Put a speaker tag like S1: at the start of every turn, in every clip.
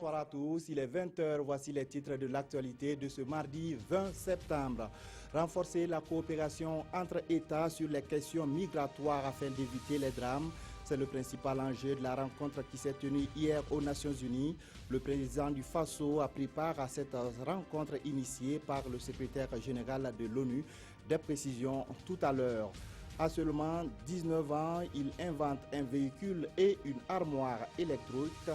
S1: Bonsoir à tous, il est 20h, voici les titres de l'actualité de ce mardi 20 septembre. Renforcer la coopération entre États sur les questions migratoires afin d'éviter les drames. C'est le principal enjeu de la rencontre qui s'est tenue hier aux Nations Unies. Le président du Faso a pris part à cette rencontre initiée par le secrétaire général de l'ONU. Des précisions tout à l'heure. À seulement 19 ans, il invente un véhicule et une armoire électrique.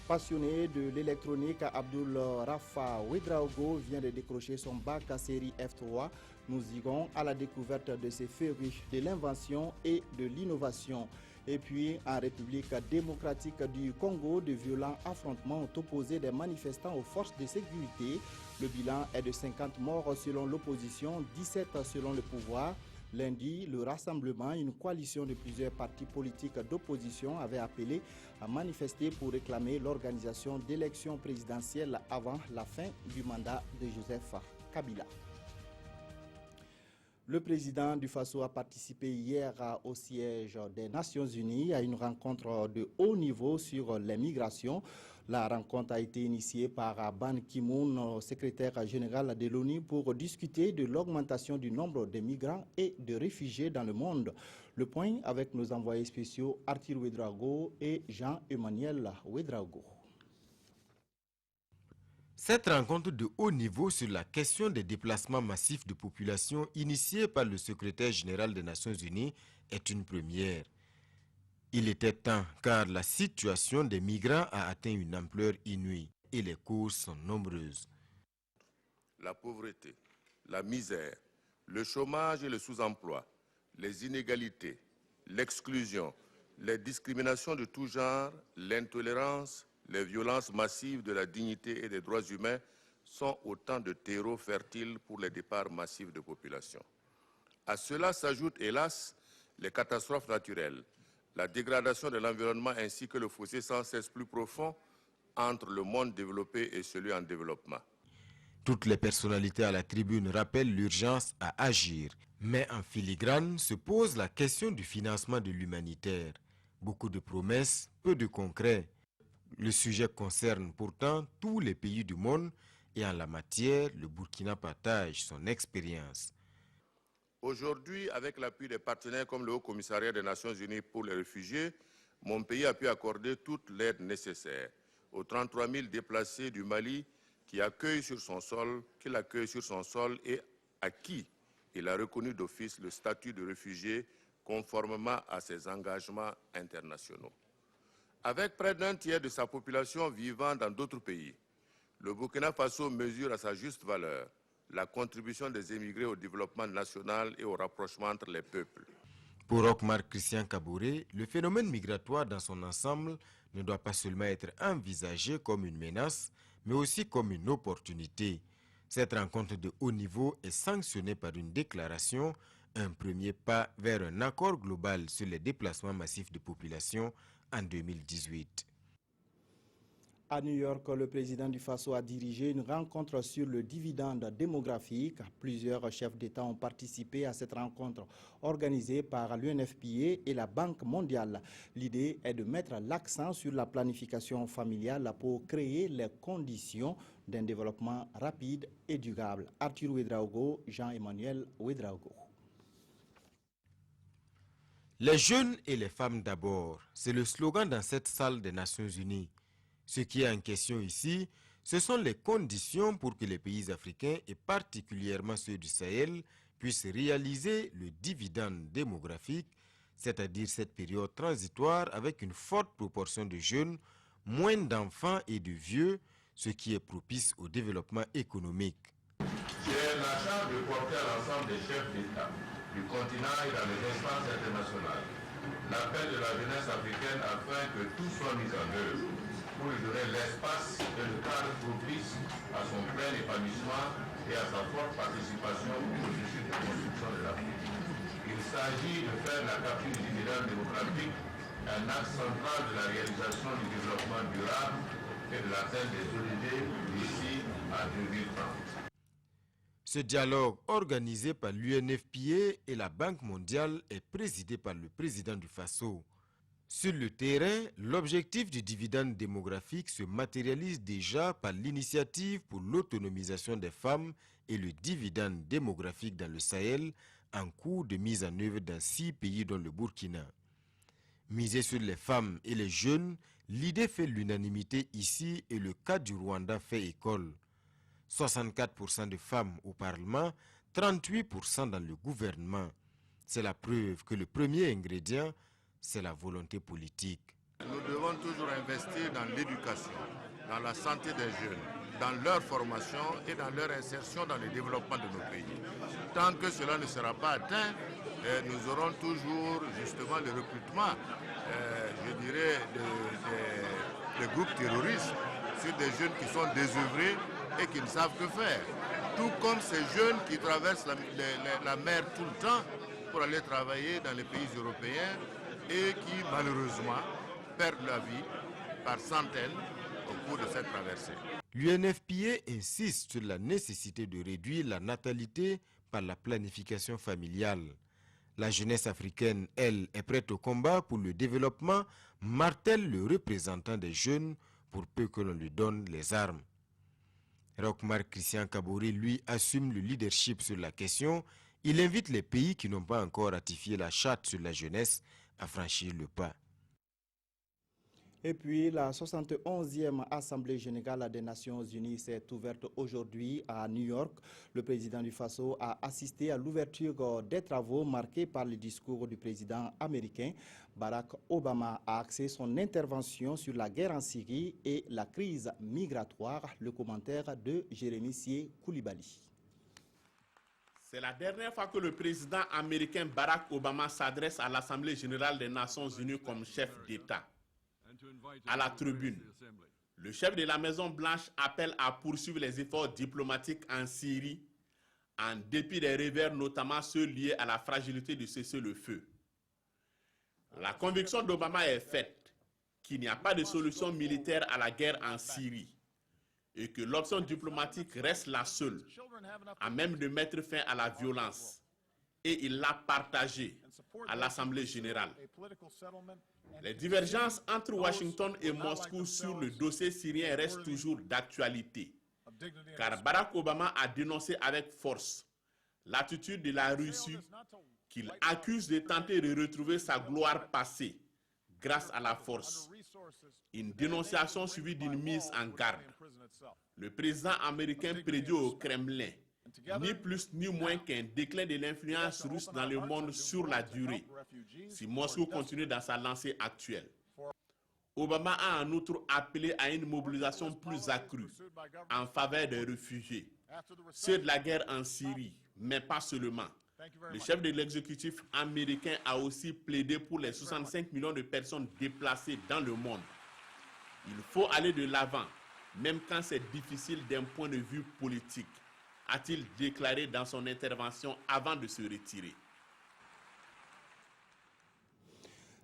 S1: Passionné de l'électronique, Abdul Rafa Ouedraogo vient de décrocher son bac à série F3. Nous irons à la découverte de ces férus de l'invention et de l'innovation. Et puis, en République démocratique du Congo, de violents affrontements ont opposé des manifestants aux forces de sécurité. Le bilan est de 50 morts selon l'opposition, 17 selon le pouvoir. Lundi, le rassemblement, une coalition de plusieurs partis politiques d'opposition, avait appelé à manifester pour réclamer l'organisation d'élections présidentielles avant la fin du mandat de Joseph Kabila. Le président du Faso a participé hier au siège des Nations Unies à une rencontre de haut niveau sur les migrations. La rencontre a été initiée par Ban Ki-moon, secrétaire général de l'ONU, pour discuter de l'augmentation du nombre de migrants et de réfugiés dans le monde. Le point avec nos envoyés spéciaux Arthur Ouedraogo et Jean-Emmanuel Ouedraogo.
S2: Cette rencontre de haut niveau sur la question des déplacements massifs de population initiée par le secrétaire général des Nations Unies est une première. Il était temps car la situation des migrants a atteint une ampleur inouïe et les causes sont nombreuses.
S3: La pauvreté, la misère, le chômage et le sous-emploi, les inégalités, l'exclusion, les discriminations de tout genre, l'intolérance, les violences massives de la dignité et des droits humains sont autant de terreaux fertiles pour les départs massifs de population. À cela s'ajoutent, hélas, les catastrophes naturelles, la dégradation de l'environnement ainsi que le fossé sans cesse plus profond entre le monde développé et celui en développement.
S2: Toutes les personnalités à la tribune rappellent l'urgence à agir. Mais en filigrane se pose la question du financement de l'humanitaire. Beaucoup de promesses, peu de concret. Le sujet concerne pourtant tous les pays du monde et en la matière, le Burkina partage son expérience.
S3: Aujourd'hui, avec l'appui des partenaires comme le Haut Commissariat des Nations Unies pour les réfugiés, mon pays a pu accorder toute l'aide nécessaire aux 33 000 déplacés du Mali qu'il accueille sur son sol et à qui il a reconnu d'office le statut de réfugié conformément à ses engagements internationaux. Avec près d'un tiers de sa population vivant dans d'autres pays, le Burkina Faso mesure à sa juste valeur la contribution des émigrés au développement national et au rapprochement entre les peuples.
S2: Pour Okmar Christian Kabouré, le phénomène migratoire dans son ensemble ne doit pas seulement être envisagé comme une menace, mais aussi comme une opportunité. Cette rencontre de haut niveau est sanctionnée par une déclaration, un premier pas vers un accord global sur les déplacements massifs de population en 2018.
S1: À New York, le président du Faso a dirigé une rencontre sur le dividende démographique. Plusieurs chefs d'État ont participé à cette rencontre organisée par l'UNFPA et la Banque mondiale. L'idée est de mettre l'accent sur la planification familiale pour créer les conditions d'un développement rapide et durable. Arthur Ouedraogo, Jean-Emmanuel Ouedraogo.
S2: Les jeunes et les femmes d'abord, c'est le slogan dans cette salle des Nations Unies. Ce qui est en question ici, ce sont les conditions pour que les pays africains, et particulièrement ceux du Sahel, puissent réaliser le dividende démographique, c'est-à-dire cette période transitoire avec une forte proportion de jeunes, moins d'enfants et de vieux, ce qui est propice au développement économique.
S3: J'ai la charge de porter à l'ensemble des chefs d'État du continent et dans les instances internationales l'appel de la jeunesse africaine afin que tout soit mis en œuvre pour lui donner l'espace et le cadre propice à son plein épanouissement et à sa forte participation au processus de construction de l'Afrique. Il s'agit de faire la capture du dividende démocratique un axe central de la réalisation du développement durable et de l'atteinte des ODD d'ici à 2030.
S2: Ce dialogue organisé par l'UNFPA et la Banque mondiale est présidé par le président du Faso. Sur le terrain, l'objectif du dividende démographique se matérialise déjà par l'initiative pour l'autonomisation des femmes et le dividende démographique dans le Sahel en cours de mise en œuvre dans 6 pays dont le Burkina. Miser sur les femmes et les jeunes, l'idée fait l'unanimité ici et le cas du Rwanda fait école. 64% de femmes au Parlement, 38% dans le gouvernement. C'est la preuve que le premier ingrédient, c'est la volonté politique.
S3: Nous devons toujours investir dans l'éducation, dans la santé des jeunes, dans leur formation et dans leur insertion dans le développement de nos pays. Tant que cela ne sera pas atteint, nous aurons toujours justement le recrutement, je dirais, des groupes terroristes sur des jeunes qui sont désœuvrés et qui ne savent que faire. Tout comme ces jeunes qui traversent la mer tout le temps pour aller travailler dans les pays européens et qui malheureusement perdent la vie par centaines au cours de cette traversée.
S2: L'UNFPA insiste sur la nécessité de réduire la natalité par la planification familiale. La jeunesse africaine, elle, est prête au combat pour le développement, martèle le représentant des jeunes pour peu que l'on lui donne les armes. Rochmark Christian Kaboré, lui, assume le leadership sur la question. Il invite les pays qui n'ont pas encore ratifié la charte sur la jeunesse à franchir le pas.
S1: Et puis, la 71e Assemblée générale des Nations unies s'est ouverte aujourd'hui à New York. Le président du Faso a assisté à l'ouverture des travaux marqués par le discours du président américain. Barack Obama a axé son intervention sur la guerre en Syrie et la crise migratoire. Le commentaire de Jérémy Sié Koulibaly.
S4: C'est la dernière fois que le président américain Barack Obama s'adresse à l'Assemblée générale des Nations unies comme chef d'État. À la tribune, le chef de la Maison-Blanche appelle à poursuivre les efforts diplomatiques en Syrie, en dépit des revers, notamment ceux liés à la fragilité du cessez-le-feu. La conviction d'Obama est faite qu'il n'y a pas de solution militaire à la guerre en Syrie et que l'option diplomatique reste la seule à même de mettre fin à la violence. Et il l'a partagé à l'Assemblée générale. Les divergences entre Washington et Moscou sur le dossier syrien restent toujours d'actualité, car Barack Obama a dénoncé avec force l'attitude de la Russie qu'il accuse de tenter de retrouver sa gloire passée grâce à la force. Une dénonciation suivie d'une mise en garde. Le président américain prédit au Kremlin ni plus ni moins qu'un déclin de l'influence russe dans le monde sur la durée, si Moscou continue dans sa lancée actuelle. Obama a en outre appelé à une mobilisation plus accrue en faveur des réfugiés, ceux de la guerre en Syrie, mais pas seulement. Le chef de l'exécutif américain a aussi plaidé pour les 65 millions de personnes déplacées dans le monde. Il faut aller de l'avant, même quand c'est difficile d'un point de vue politique, a-t-il déclaré dans son intervention avant de se retirer.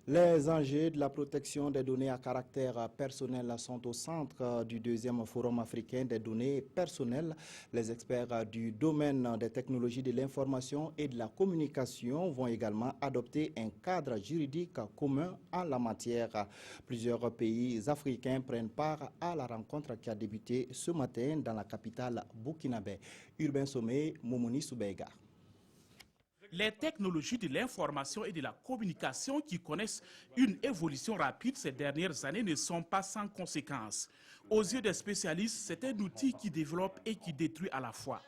S1: Les enjeux de la protection des données à caractère personnel sont au centre du deuxième forum africain des données personnelles. Les experts du domaine des technologies de l'information et de la communication vont également adopter un cadre juridique commun en la matière. Plusieurs pays africains prennent part à la rencontre qui a débuté ce matin dans la capitale burkinabé. Urbain Sommet, Momoni Soubega.
S5: Les technologies de l'information et de la communication qui connaissent une évolution rapide ces dernières années ne sont pas sans conséquences. Aux yeux des spécialistes, c'est un outil qui développe et qui détruit à la fois.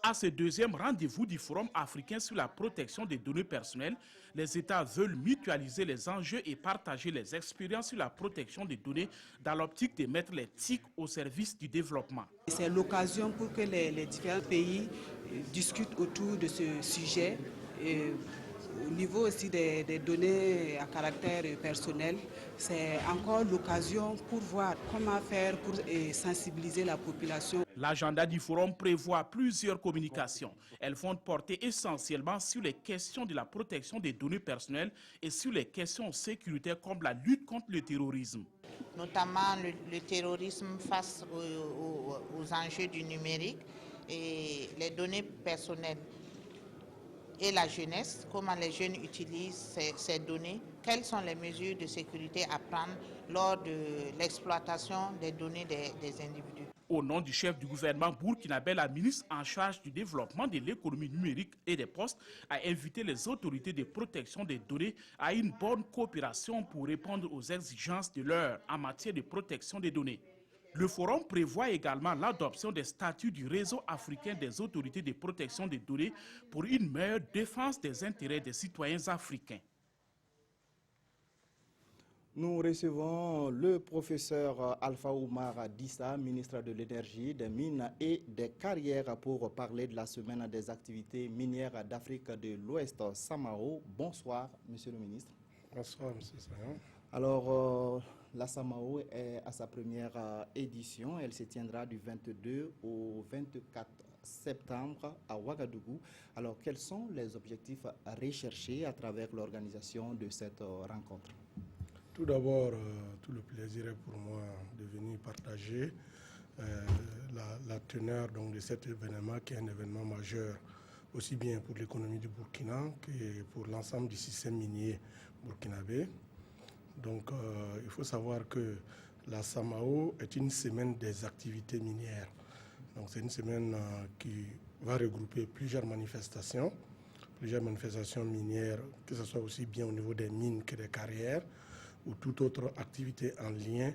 S5: À ce deuxième rendez-vous du Forum africain sur la protection des données personnelles, les États veulent mutualiser les enjeux et partager les expériences sur la protection des données dans l'optique de mettre les TIC au service du développement.
S6: C'est l'occasion pour que les différents pays discutent autour de ce sujet. Et au niveau aussi des données à caractère personnel, c'est encore l'occasion pour voir comment faire pour sensibiliser la population.
S5: L'agenda du forum prévoit plusieurs communications. Elles vont porter essentiellement sur les questions de la protection des données personnelles et sur les questions sécuritaires comme la lutte contre le terrorisme.
S7: Notamment le terrorisme face aux enjeux du numérique et les données personnelles. et la jeunesse, comment les jeunes utilisent ces données, quelles sont les mesures de sécurité à prendre lors de l'exploitation des données des individus.
S5: Au nom du chef du gouvernement burkinabé, la ministre en charge du développement de l'économie numérique et des postes a invité les autorités de protection des données à une bonne coopération pour répondre aux exigences de l'heure en matière de protection des données. Le forum prévoit également l'adoption des statuts du réseau africain des autorités de protection des données pour une meilleure défense des intérêts des citoyens africains.
S1: Nous recevons le professeur Alpha Oumar Dissa, ministre de l'Énergie, des Mines et des Carrières, pour parler de la semaine des activités minières d'Afrique de l'Ouest, Samao. Bonsoir, monsieur le ministre.
S8: Bonsoir, monsieur Sayan.
S1: Alors, la Samao est à sa première édition. Elle se tiendra du 22 au 24 septembre à Ouagadougou. Alors, quels sont les objectifs recherchés à travers l'organisation de cette rencontre?
S8: Tout d'abord, tout le plaisir est pour moi de venir partager la teneur donc, de cet événement qui est un événement majeur, aussi bien pour l'économie du Burkina que pour l'ensemble du système minier burkinabé. Donc, il faut savoir que la Samao est une semaine des activités minières. Donc, c'est une semaine qui va regrouper plusieurs manifestations minières, que ce soit aussi bien au niveau des mines que des carrières, ou toute autre activité en lien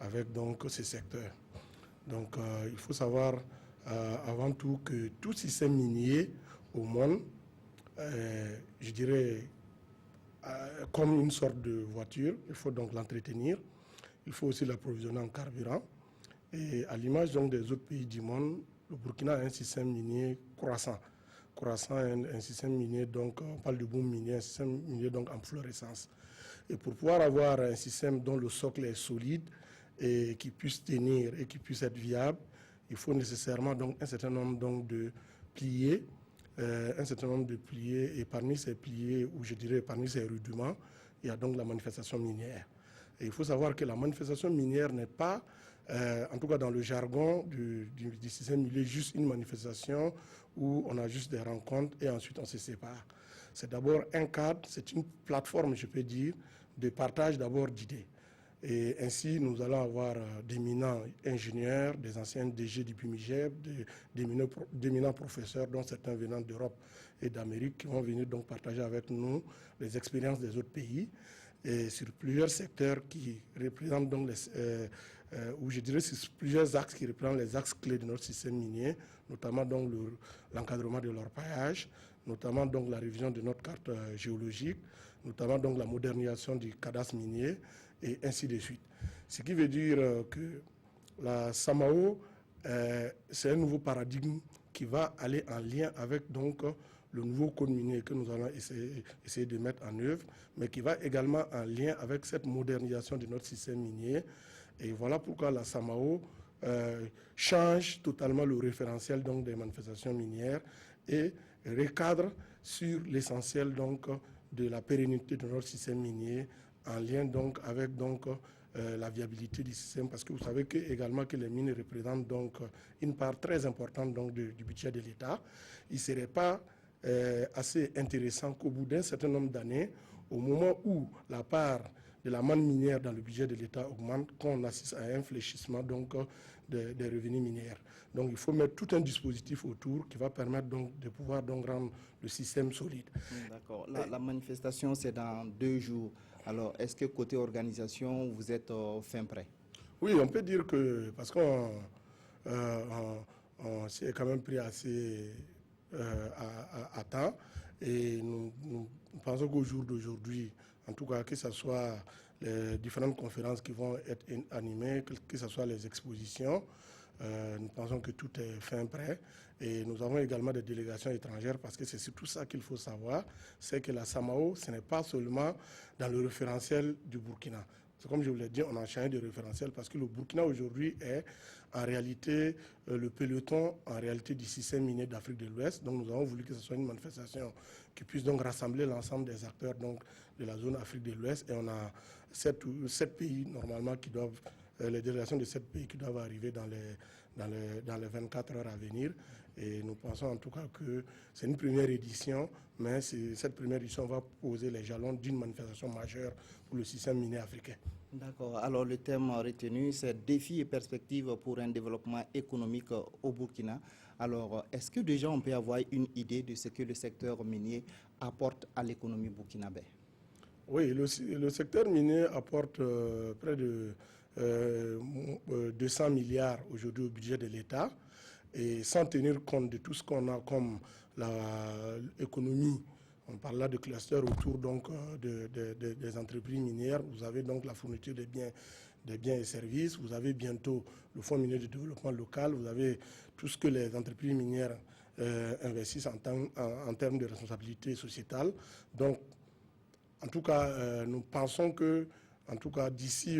S8: avec donc, ces secteurs. Donc, il faut savoir avant tout que tout système minier au monde, je dirais, comme une sorte de voiture, il faut donc l'entretenir, il faut aussi l'approvisionner en carburant. Et à l'image donc des autres pays du monde, le Burkina a un système minier croissant. Un système minier, donc on parle de boom minier, un système minier donc en florescence. Et pour pouvoir avoir un système dont le socle est solide et qui puisse tenir et qui puisse être viable, il faut nécessairement donc un certain nombre donc de piliers, et parmi ces piliers, ou je dirais parmi ces rudiments, il y a donc la manifestation minière. Et il faut savoir que la manifestation minière n'est pas, en tout cas dans le jargon du système minier, juste une manifestation où on a juste des rencontres et ensuite on se sépare. C'est d'abord un cadre, c'est une plateforme, je peux dire, de partage d'abord d'idées. Et ainsi, nous allons avoir d'éminents ingénieurs, des anciens DG du BUMIGEP, d'éminents professeurs, dont certains venant d'Europe et d'Amérique, qui vont venir donc partager avec nous les expériences des autres pays, et sur plusieurs secteurs qui représentent donc ou je dirais sur plusieurs axes qui représentent les axes clés de notre système minier, notamment donc l'encadrement de l'orpaillage, notamment donc la révision de notre carte géologique, notamment donc la modernisation du cadastre minier, et ainsi de suite. Ce qui veut dire que la Samao, c'est un nouveau paradigme qui va aller en lien avec donc le nouveau code minier que nous allons essayer de mettre en œuvre, mais qui va également en lien avec cette modernisation de notre système minier. Et voilà pourquoi la Samao change totalement le référentiel donc, des manifestations minières et recadre sur l'essentiel donc de la pérennité de notre système minier en lien donc avec donc la viabilité du système, parce que vous savez également que les mines représentent donc une part très importante donc du budget de l'État. Il ne serait pas assez intéressant qu'au bout d'un certain nombre d'années, au moment où la part de la manne minière dans le budget de l'État augmente, qu'on assiste à un fléchissement donc des revenus minières. Donc il faut mettre tout un dispositif autour qui va permettre donc de pouvoir donc rendre le système solide.
S1: D'accord. La manifestation, c'est dans 2 jours. Alors, est-ce que côté organisation, vous êtes fin prêt?
S8: Oui, on peut dire que, parce qu'on s'est quand même pris assez à temps, et nous pensons qu'au jour d'aujourd'hui, en tout cas, que ce soit les différentes conférences qui vont être animées, que ce soit les expositions, nous pensons que tout est fin prêt. Et nous avons également des délégations étrangères, parce que c'est surtout ça qu'il faut savoir, c'est que la Samao, ce n'est pas seulement dans le référentiel du Burkina. C'est comme je vous l'ai dit, on a changé de référentiel parce que le Burkina aujourd'hui est en réalité le peloton en réalité du système minier d'Afrique de l'Ouest. Donc nous avons voulu que ce soit une manifestation qui puisse donc rassembler l'ensemble des acteurs donc, de la zone Afrique de l'Ouest. Et on a 7 pays normalement qui doivent, les délégations de 7 pays qui doivent arriver dans les 24 heures à venir. Et nous pensons en tout cas que c'est une première édition, mais cette première édition va poser les jalons d'une manifestation majeure pour le système minier africain.
S1: D'accord. Alors le thème retenu, c'est défis et perspectives pour un développement économique au Burkina. Alors, est-ce que déjà on peut avoir une idée de ce que le secteur minier apporte à l'économie burkinabé?
S8: Oui, le secteur minier apporte près de 200 milliards aujourd'hui au budget de l'État. Et sans tenir compte de tout ce qu'on a comme l'économie, on parle là de clusters autour donc, des entreprises minières. Vous avez donc la fourniture des biens et services. Vous avez bientôt le Fonds minier de développement local. Vous avez tout ce que les entreprises minières investissent en termes de responsabilité sociétale. Donc, en tout cas, nous pensons que, en tout cas, d'ici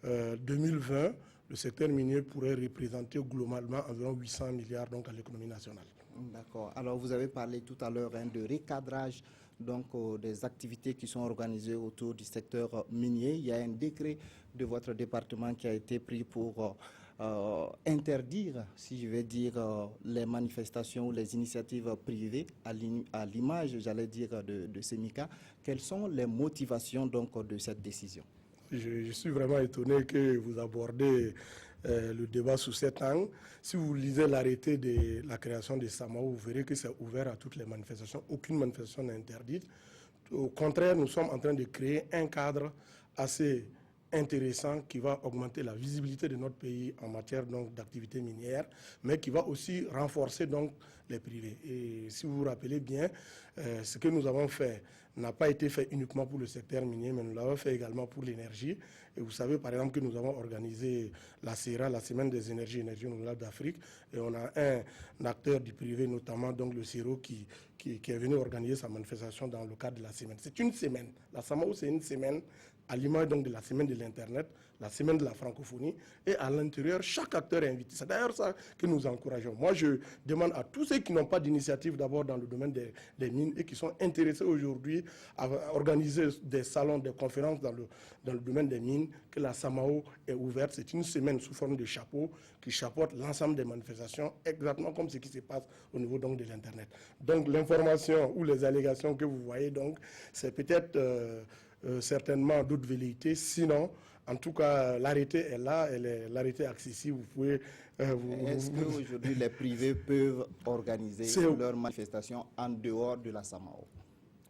S8: 2020, le secteur minier pourrait représenter globalement environ 800 milliards donc, à l'économie nationale.
S1: D'accord. Alors, vous avez parlé tout à l'heure de recadrage donc, des activités qui sont organisées autour du secteur minier. Il y a un décret de votre département qui a été pris pour interdire, si je vais dire, les manifestations ou les initiatives privées à l'image, j'allais dire, de Semika. Quelles sont les motivations donc, de cette décision?
S8: Je suis vraiment étonné que vous abordez le débat sous cet angle. Si vous lisez l'arrêté de la création des SAMAO, vous verrez que c'est ouvert à toutes les manifestations. Aucune manifestation n'est interdite. Au contraire, nous sommes en train de créer un cadre assez intéressant qui va augmenter la visibilité de notre pays en matière d'activité minière, mais qui va aussi renforcer donc, les privés. Et si vous vous rappelez bien, ce que nous avons fait n'a pas été fait uniquement pour le secteur minier, mais nous l'avons fait également pour l'énergie. Et vous savez, par exemple, que nous avons organisé la CERA, la Semaine des énergies renouvelables d'Afrique, et on a un acteur du privé, notamment donc le CERO, qui est venu organiser sa manifestation dans le cadre de la semaine. C'est une semaine. La SAMAO, c'est une semaine, à l'image donc de la semaine de l'Internet, la semaine de la francophonie, et à l'intérieur, chaque acteur est invité. C'est d'ailleurs ça que nous encourageons. Moi, je demande à tous ceux qui n'ont pas d'initiative d'abord dans le domaine des mines et qui sont intéressés aujourd'hui à organiser des salons, des conférences dans le domaine des mines, que la SAMAO est ouverte. C'est une semaine sous forme de chapeau qui chapeaute l'ensemble des manifestations, exactement comme ce qui se passe au niveau donc, de l'Internet. Donc l'information ou les allégations que vous voyez, donc, c'est peut-être certainement d'autres velléités. Sinon, en tout cas, l'arrêté est là, l'arrêté est accessible. Vous pouvez.
S1: Est-ce qu'aujourd'hui les privés peuvent organiser leurs manifestations en dehors de la SAMAO?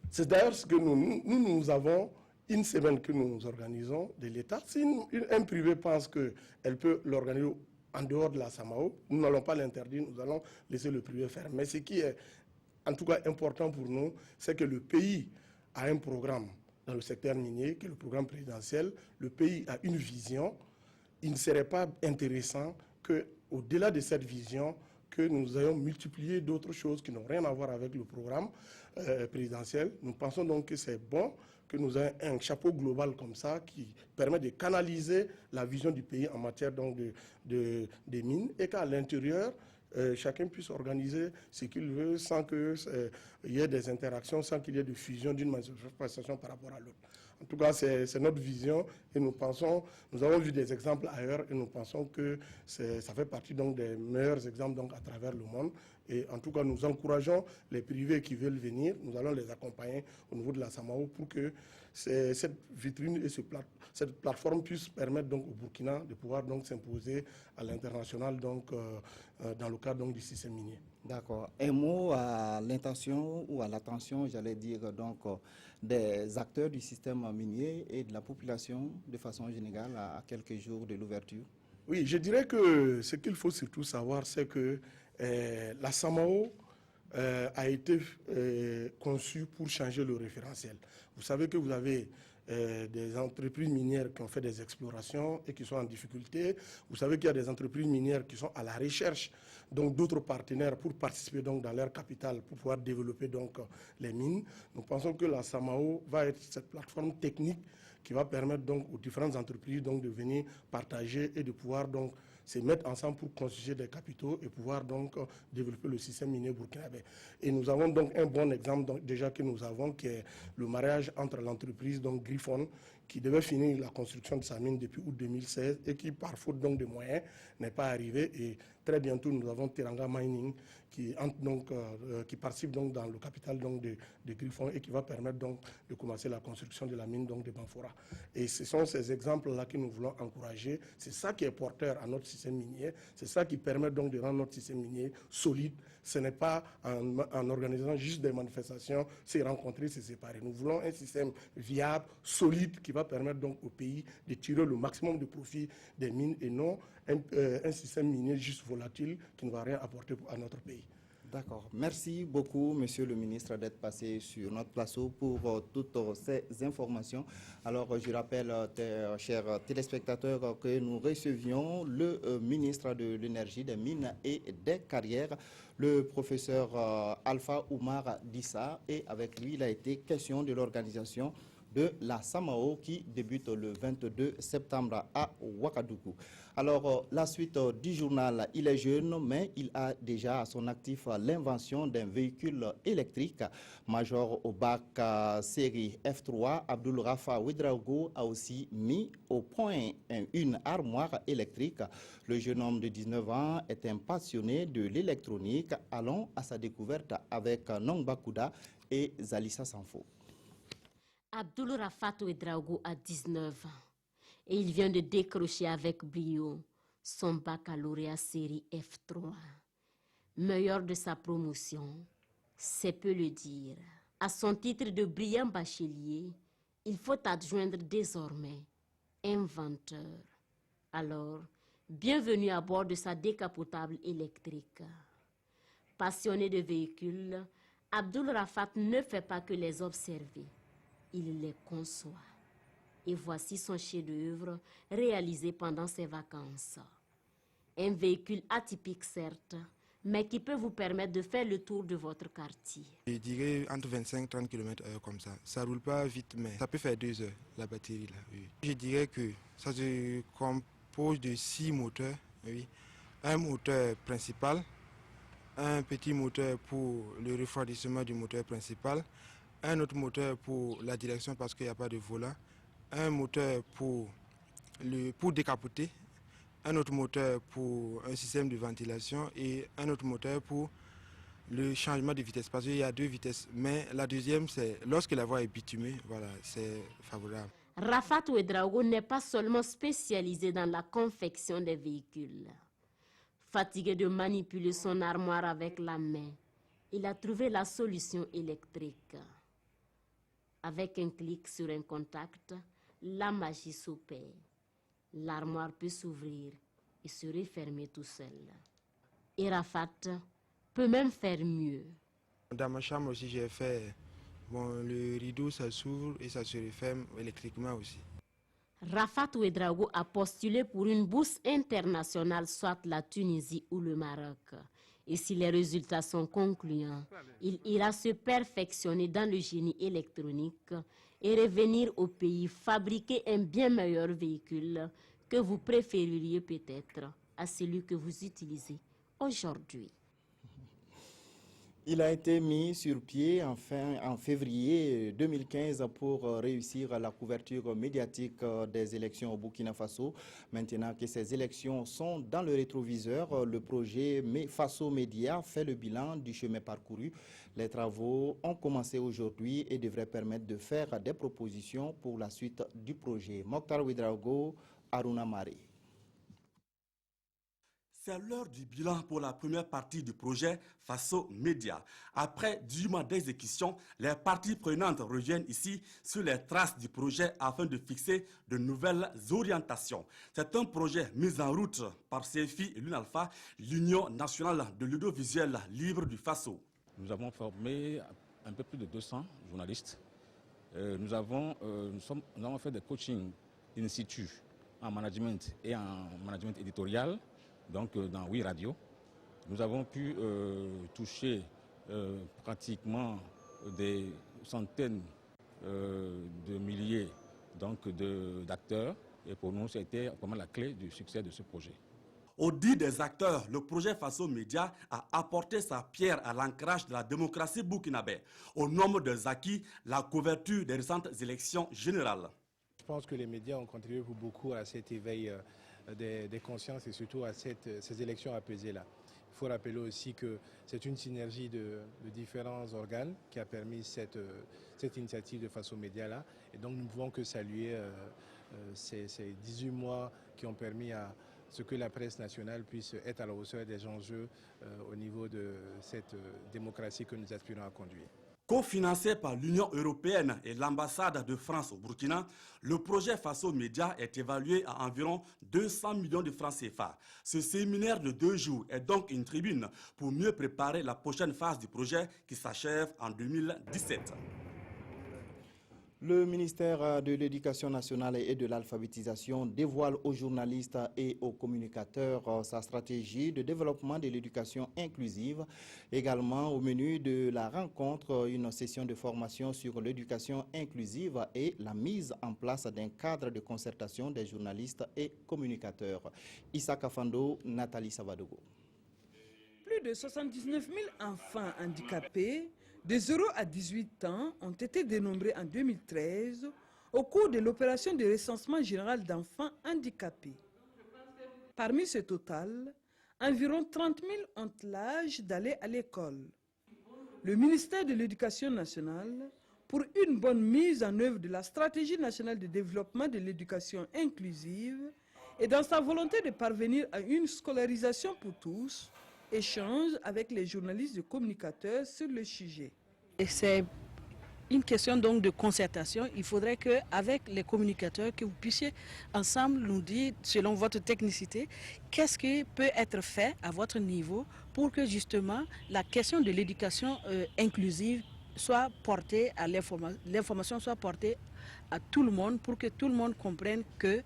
S8: C'est d'ailleurs ce que nous avons une semaine que nous organisons de l'État. Si un privé pense qu'elle peut l'organiser en dehors de la SAMAO, nous n'allons pas l'interdire, nous allons laisser le privé faire. Mais ce qui est en tout cas important pour nous, c'est que le pays a un programme dans le secteur minier, qui est le programme présidentiel. Le pays a une vision. Il ne serait pas intéressant qu'au-delà de cette vision, que nous ayons multiplié d'autres choses qui n'ont rien à voir avec le programme présidentiel. Nous pensons donc que c'est bon que nous ayons un chapeau global comme ça qui permet de canaliser la vision du pays en matière donc des mines et qu'à l'intérieur, chacun puisse organiser ce qu'il veut sans qu'il y ait des interactions, sans qu'il y ait de fusion d'une manifestation par rapport à l'autre. En tout cas, c'est notre vision et nous avons vu des exemples ailleurs et nous pensons que ça fait partie donc des meilleurs exemples donc à travers le monde. Et en tout cas, nous encourageons les privés qui veulent venir, nous allons les accompagner au niveau de la SAMAO pour que cette vitrine et cette plateforme puissent permettre donc au Burkina de pouvoir donc s'imposer à l'international donc dans le cadre donc du système minier.
S1: D'accord. Un mot à l'intention ou à l'attention, j'allais dire donc des acteurs du système minier et de la population de façon générale à quelques jours de l'ouverture.
S8: Oui, je dirais que ce qu'il faut surtout savoir, c'est que la SAMAO a été conçue pour changer le référentiel. Vous savez que vous avez des entreprises minières qui ont fait des explorations et qui sont en difficulté. Vous savez qu'il y a des entreprises minières qui sont à la recherche donc d'autres partenaires pour participer donc dans leur capital pour pouvoir développer donc les mines. Nous pensons que la SAMAO va être cette plateforme technique qui va permettre donc aux différentes entreprises donc de venir partager et de pouvoir donc se mettre ensemble pour constituer des capitaux et pouvoir donc développer le système minier burkinabé. Et nous avons donc un bon exemple donc, déjà que nous avons, qui est le mariage entre l'entreprise donc Griffon, qui devait finir la construction de sa mine depuis août 2016 et qui, par faute donc de moyens, n'est pas arrivé. Et Très bientôt, nous avons Teranga Mining qui participe donc dans le capital donc de Griffon et qui va permettre donc de commencer la construction de la mine donc de Banfora. Et ce sont ces exemples-là que nous voulons encourager. C'est ça qui est porteur à notre système minier. C'est ça qui permet donc de rendre notre système minier solide. Ce n'est pas en organisant juste des manifestations, se rencontrer, se séparer. Nous voulons un système viable, solide, qui va permettre donc au pays de tirer le maximum de profit des mines et non un système minier juste volatile qui ne va rien apporter à notre pays.
S1: D'accord. Merci beaucoup, Monsieur le ministre, d'être passé sur notre plateau pour toutes ces informations. Alors, je rappelle, chers téléspectateurs, que nous recevions le ministre de l'Énergie, des Mines et des Carrières, le professeur Alpha Oumar Dissa, et avec lui, il a été question de l'organisation de la Samao qui débute le 22 septembre à Ouagadougou. Alors, la suite du journal, il est jeune, mais il a déjà à son actif l'invention d'un véhicule électrique. Major au bac série F3, Abdul Rafa Ouedraogo a aussi mis au point une armoire électrique. Le jeune homme de 19 ans est un passionné de l'électronique. Allons à sa découverte avec Nongba Kouda et Zalissa Sanfo.
S9: Abdul Rafat Ouedraogo a 19 ans et il vient de décrocher avec brio son baccalauréat série F3. Meilleur de sa promotion, c'est peu le dire. À son titre de brillant bachelier, il faut adjoindre désormais inventeur. Alors, bienvenue à bord de sa décapotable électrique. Passionné de véhicules, Abdul Rafat ne fait pas que les observer. Il les conçoit. Et voici son chef-d'œuvre réalisé pendant ses vacances. Un véhicule atypique certes, mais qui peut vous permettre de faire le tour de votre quartier.
S10: Je dirais entre 25 et 30 km/h comme ça. Ça ne roule pas vite, mais ça peut faire 2 heures, la batterie là. Oui. Je dirais que ça se compose de 6 moteurs. Oui. Un moteur principal, un petit moteur pour le refroidissement du moteur principal, un autre moteur pour la direction parce qu'il n'y a pas de volant, un moteur pour décapoter, un autre moteur pour un système de ventilation et un autre moteur pour le changement de vitesse parce qu'il y a 2 vitesses. Mais la deuxième, c'est lorsque la voie est bitumée, voilà, c'est favorable.
S9: Rafat Ouedraogo n'est pas seulement spécialisé dans la confection des véhicules. Fatigué de manipuler son armoire avec la main, il a trouvé la solution électrique. Avec un clic sur un contact, la magie s'opère. L'armoire peut s'ouvrir et se refermer tout seul. Et Rafat peut même faire mieux.
S10: Dans ma chambre aussi, j'ai fait le rideau, ça s'ouvre et ça se referme électriquement aussi.
S9: Rafat Ouedraogo a postulé pour une bourse internationale, soit la Tunisie ou le Maroc. Et si les résultats sont concluants, il ira se perfectionner dans le génie électronique et revenir au pays fabriquer un bien meilleur véhicule que vous préféreriez peut-être à celui que vous utilisez aujourd'hui.
S1: Il a été mis sur pied en février 2015 pour réussir la couverture médiatique des élections au Burkina Faso. Maintenant que ces élections sont dans le rétroviseur, le projet Faso Média fait le bilan du chemin parcouru. Les travaux ont commencé aujourd'hui et devraient permettre de faire des propositions pour la suite du projet. Mokhtar Ouedraogo, Aruna Mare.
S11: C'est l'heure du bilan pour la première partie du projet Faso Média. Après 10 mois d'exécution, les parties prenantes reviennent ici sur les traces du projet afin de fixer de nouvelles orientations. C'est un projet mis en route par CFI et l'UNALPHA, l'Union nationale de l'audiovisuel libre du Faso.
S12: Nous avons formé un peu plus de 200 journalistes. Nous avons fait des coachings in situ en management et en management éditorial. Donc dans 8 radios, nous avons pu toucher pratiquement des centaines de milliers d'acteurs. Et pour nous, c'était vraiment la clé du succès de ce projet.
S11: Au dit des acteurs, le projet Faso Média a apporté sa pierre à l'ancrage de la démocratie burkinabé. Au nombre des acquis, la couverture des récentes élections générales.
S13: Je pense que les médias ont contribué beaucoup à cet éveil des consciences et surtout à ces élections apaisées-là. Il faut rappeler aussi que c'est une synergie de différents organes qui a permis cette initiative de Faso Média-là. Et donc nous ne pouvons que saluer ces 18 mois qui ont permis à ce que la presse nationale puisse être à la hauteur des enjeux au niveau de cette démocratie que nous aspirons à conduire.
S11: Co-financé par l'Union européenne et l'ambassade de France au Burkina, le projet Faso Média est évalué à environ 200 millions de francs CFA. Ce séminaire de 2 jours est donc une tribune pour mieux préparer la prochaine phase du projet qui s'achève en 2017.
S1: Le ministère de l'Éducation nationale et de l'alphabétisation dévoile aux journalistes et aux communicateurs sa stratégie de développement de l'éducation inclusive. Également au menu de la rencontre, une session de formation sur l'éducation inclusive et la mise en place d'un cadre de concertation des journalistes et communicateurs. Issa Kafando, Nathalie Savadogo.
S14: Plus de 79 000 enfants handicapés de 0 à 18 ans ont été dénombrés en 2013 au cours de l'opération de recensement général d'enfants handicapés. Parmi ce total, environ 30 000 ont l'âge d'aller à l'école. Le ministère de l'Éducation nationale, pour une bonne mise en œuvre de la stratégie nationale de développement de l'éducation inclusive et dans sa volonté de parvenir à une scolarisation pour tous, échange avec les journalistes et communicateurs sur le sujet.
S15: C'est une question donc de concertation. Il faudrait qu'avec les communicateurs, que vous puissiez ensemble nous dire, selon votre technicité, qu'est-ce qui peut être fait à votre niveau pour que justement la question de l'éducation inclusive soit portée à l'information soit portée à tout le monde pour que tout le monde comprenne que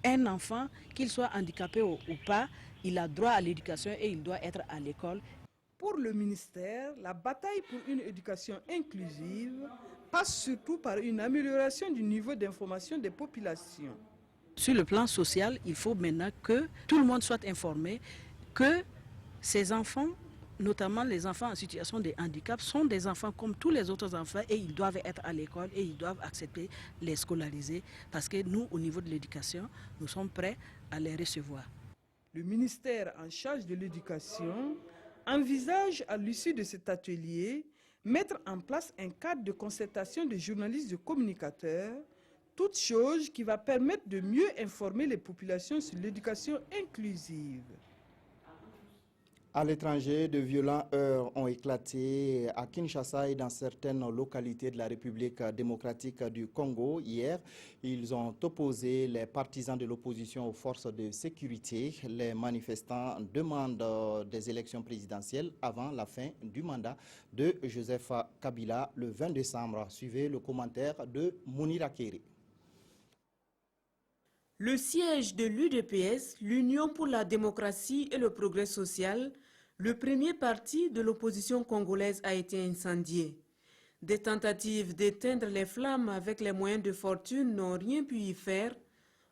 S15: un enfant, qu'il soit handicapé ou pas, il a droit à l'éducation et il doit être à l'école.
S14: Pour le ministère, la bataille pour une éducation inclusive passe surtout par une amélioration du niveau d'information des populations.
S15: Sur le plan social, il faut maintenant que tout le monde soit informé que ces enfants, notamment les enfants en situation de handicap, sont des enfants comme tous les autres enfants et ils doivent être à l'école et ils doivent accepter les scolariser parce que nous, au niveau de l'éducation, nous sommes prêts à les recevoir.
S14: Le ministère en charge de l'éducation envisage à l'issue de cet atelier mettre en place un cadre de concertation des journalistes et communicateurs, toute chose qui va permettre de mieux informer les populations sur l'éducation inclusive.
S1: À l'étranger, de violents heurts ont éclaté à Kinshasa et dans certaines localités de la République démocratique du Congo. Hier, ils ont opposé les partisans de l'opposition aux forces de sécurité. Les manifestants demandent des élections présidentielles avant la fin du mandat de Joseph Kabila le 20 décembre. Suivez le commentaire de Mounira Kéré.
S16: Le siège de l'UDPS, l'Union pour la démocratie et le progrès social, le premier parti de l'opposition congolaise, a été incendié. Des tentatives d'éteindre les flammes avec les moyens de fortune n'ont rien pu y faire.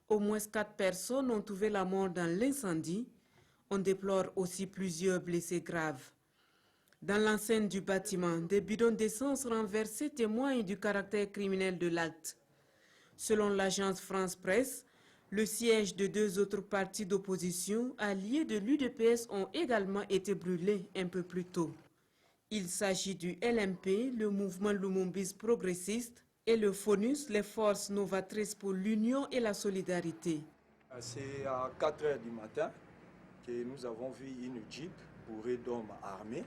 S16: Au moins 4 personnes ont trouvé la mort dans l'incendie. On déplore aussi plusieurs blessés graves. Dans l'enceinte du bâtiment, des bidons d'essence renversés témoignent du caractère criminel de l'acte. Selon l'agence France Presse, le siège de 2 autres partis d'opposition, alliés de l'UDPS, ont également été brûlés un peu plus tôt. Il s'agit du LMP, le mouvement Lumumbis progressiste, et le FONUS, les forces novatrices pour l'union et la solidarité.
S17: C'est à 4 h du matin que nous avons vu une jeep bourrée d'hommes armés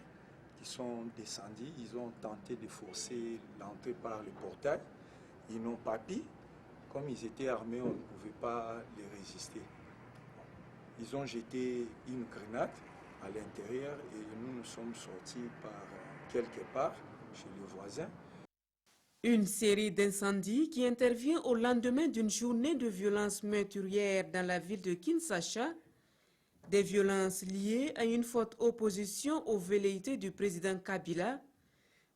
S17: qui sont descendus. Ils ont tenté de forcer l'entrée par le portail. Ils n'ont pas pu. Comme ils étaient armés, on ne pouvait pas les résister. Ils ont jeté une grenade à l'intérieur et nous sommes sortis par quelque part chez le voisin.
S16: Une série d'incendies qui intervient au lendemain d'une journée de violences meurtrières dans la ville de Kinshasa. Des violences liées à une forte opposition aux velléités du président Kabila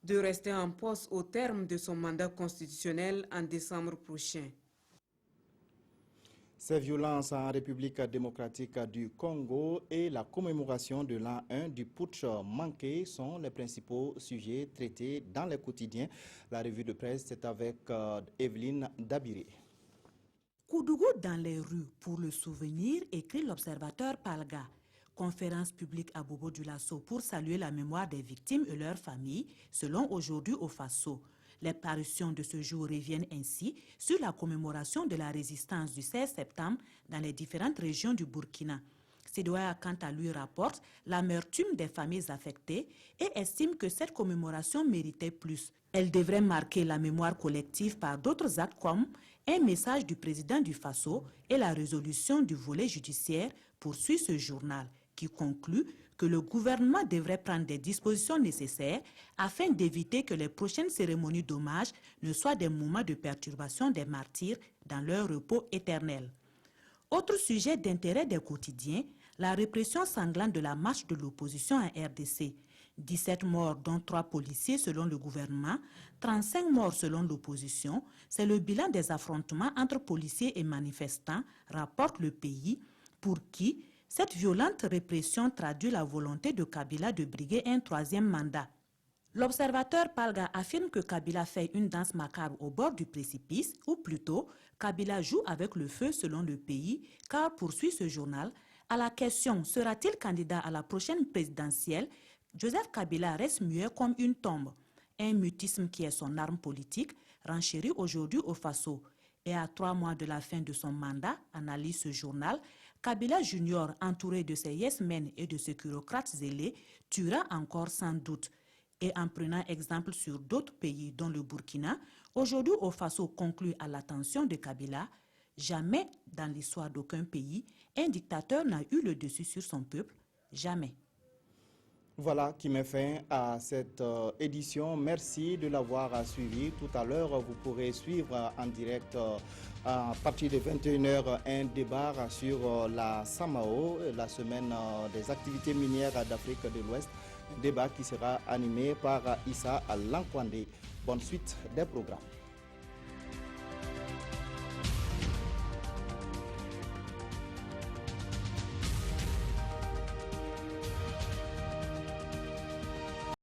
S16: de rester en poste au terme de son mandat constitutionnel en décembre prochain.
S1: Ces violences en République démocratique du Congo et la commémoration de l'an 1 du putsch manqué sont les principaux sujets traités dans les quotidiens. La revue de presse, c'est avec Evelyne Dabiré.
S18: Koudougou dans les rues pour le souvenir, écrit l'observateur Palga. Conférence publique à Bobo Dioulasso pour saluer la mémoire des victimes et leurs familles, selon Aujourd'hui au Faso. Les parutions de ce jour reviennent ainsi sur la commémoration de la résistance du 16 septembre dans les différentes régions du Burkina. Sidoya, quant à lui, rapporte l'amertume des familles affectées et estime que cette commémoration méritait plus. Elle devrait marquer la mémoire collective par d'autres actes comme un message du président du Faso et la résolution du volet judiciaire, poursuit ce journal, qui conclut que le gouvernement devrait prendre des dispositions nécessaires afin d'éviter que les prochaines cérémonies d'hommage ne soient des moments de perturbation des martyrs dans leur repos éternel. Autre sujet d'intérêt des quotidiens, la répression sanglante de la marche de l'opposition en RDC. 17 morts, dont 3 policiers selon le gouvernement, 35 morts selon l'opposition. C'est le bilan des affrontements entre policiers et manifestants, rapporte le pays, pour qui cette violente répression traduit la volonté de Kabila de briguer un 3e mandat. L'observateur Palga affirme que Kabila fait une danse macabre au bord du précipice, ou plutôt, Kabila joue avec le feu selon le pays, car, poursuit ce journal, à la question « Sera-t-il candidat à la prochaine présidentielle ?», Joseph Kabila reste muet comme une tombe. Un mutisme qui est son arme politique, renchérit aujourd'hui au Faso. Et à 3 mois de la fin de son mandat, analyse ce journal, Kabila Junior, entouré de ses yes-men et de ses bureaucrates zélés, tuera encore sans doute. Et en prenant exemple sur d'autres pays, dont le Burkina, aujourd'hui au Faso conclut à l'attention de Kabila, jamais dans l'histoire d'aucun pays, un dictateur n'a eu le dessus sur son peuple, jamais.
S1: Voilà qui met fin à cette édition. Merci de l'avoir suivi. Tout à l'heure, vous pourrez suivre en direct à partir de 21h un débat sur la SAMAO, la semaine des activités minières d'Afrique de l'Ouest. Un débat qui sera animé par Issa Lankwande. Bonne suite des programmes.